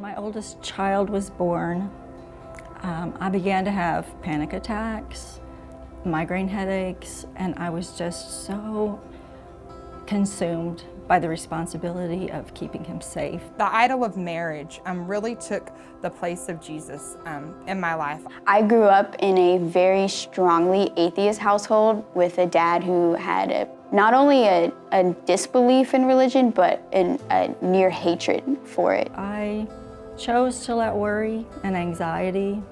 my oldest child was born, I began to have panic attacks, migraine headaches, and I was just so consumed by the responsibility of keeping him safe. The idol of marriage really took the place of Jesus in my life. I grew up in a very strongly atheist household with a dad who had not only a disbelief in religion, but a near hatred for it. I chose to let worry and anxiety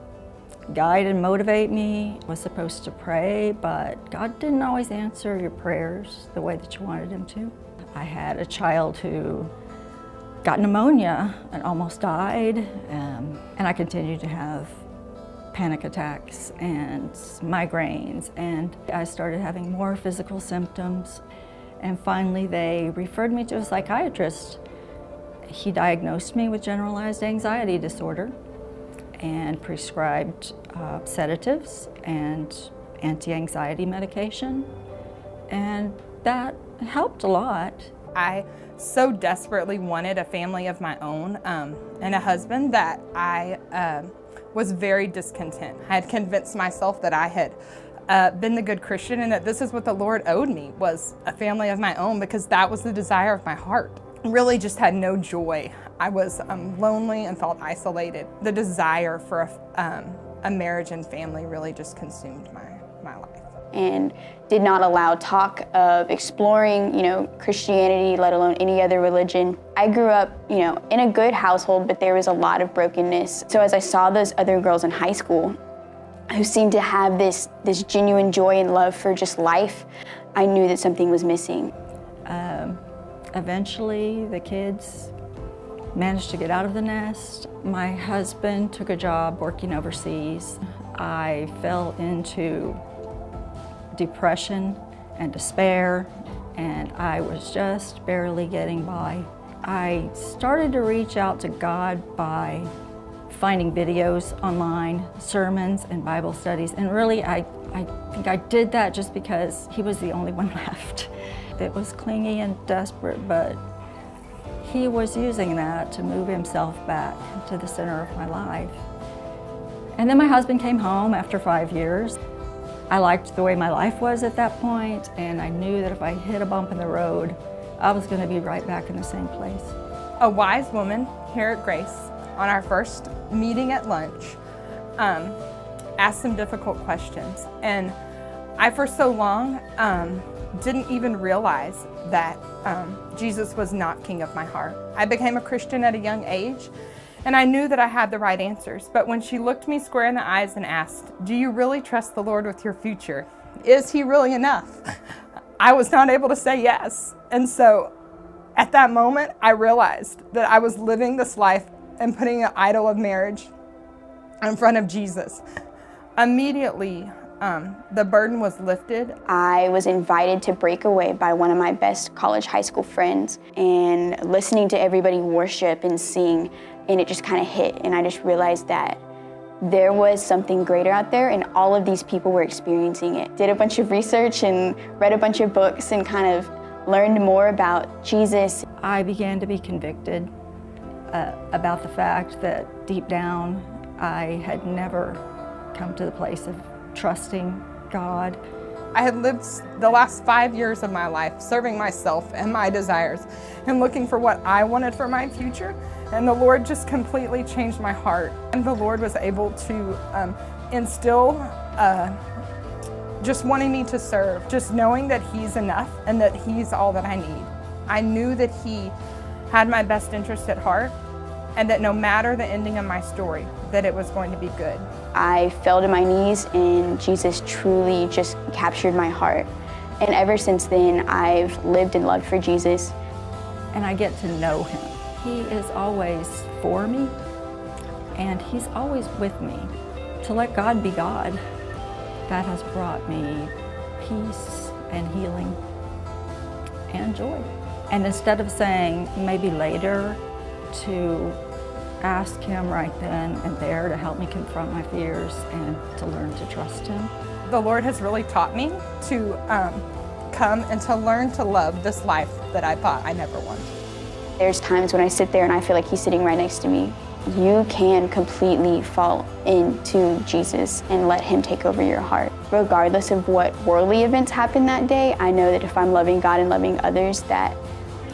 guide and motivate me. I was supposed to pray, but God didn't always answer your prayers the way that you wanted him to. I had a child who got pneumonia and almost died, and I continued to have panic attacks and migraines, and I started having more physical symptoms, and finally they referred me to a psychiatrist. He diagnosed me with generalized anxiety disorder and prescribed sedatives and anti-anxiety medication, and that helped a lot. I so desperately wanted a family of my own and a husband that I was very discontent. I had convinced myself that I had been the good Christian and that this is what the Lord owed me, was a family of my own, because that was the desire of my heart. Really just had no joy. I was lonely and felt isolated. The desire for a marriage and family really just consumed my life. And did not allow talk of exploring, Christianity, let alone any other religion. I grew up, in a good household, but there was a lot of brokenness. So as I saw those other girls in high school who seemed to have this genuine joy and love for just life, I knew that something was missing. Eventually, the kids managed to get out of the nest. My husband took a job working overseas. I fell into depression and despair, and I was just barely getting by. I started to reach out to God by finding videos online, sermons and Bible studies, and really I think I did that just because he was the only one left. It was clingy and desperate, but he was using that to move himself back to the center of my life. And then my husband came home after 5 years. I liked the way my life was at that point, and I knew that if I hit a bump in the road, I was going to be right back in the same place. A wise woman here at Grace, on our first meeting at lunch, asked some difficult questions. And I, for so long, didn't even realize that Jesus was not king of my heart. I became a Christian at a young age, and I knew that I had the right answers. But when she looked me square in the eyes and asked, "Do you really trust the Lord with your future? Is he really enough?" I was not able to say yes. And so at that moment, I realized that I was living this life and putting an idol of marriage in front of Jesus. Immediately, the burden was lifted. I was invited to break away by one of my best college high school friends, and listening to everybody worship and sing, and it just kind of hit, and I just realized that there was something greater out there, and all of these people were experiencing it. Did a bunch of research and read a bunch of books and kind of learned more about Jesus. I began to be convicted about the fact that deep down I had never come to the place of trusting God. I had lived the last 5 years of my life serving myself and my desires and looking for what I wanted for my future, and the Lord just completely changed my heart. And the Lord was able to instill just wanting me to serve, just knowing that He's enough and that He's all that I need. I knew that He had my best interest at heart, and that no matter the ending of my story, that it was going to be good. I fell to my knees, and Jesus truly just captured my heart. And ever since then, I've lived and loved for Jesus. And I get to know Him. He is always for me, and He's always with me. To let God be God, that has brought me peace and healing and joy. And instead of saying maybe later, to ask Him right then and there to help me confront my fears and to learn to trust Him. The Lord has really taught me to come and to learn to love this life that I thought I never wanted. There's times when I sit there and I feel like He's sitting right next to me, you can completely fall into Jesus and let him take over your heart. Regardless of what worldly events happen that day, I know that if I'm loving God and loving others, that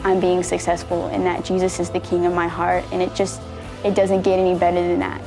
I'm being successful and that Jesus is the king of my heart, and it doesn't get any better than that.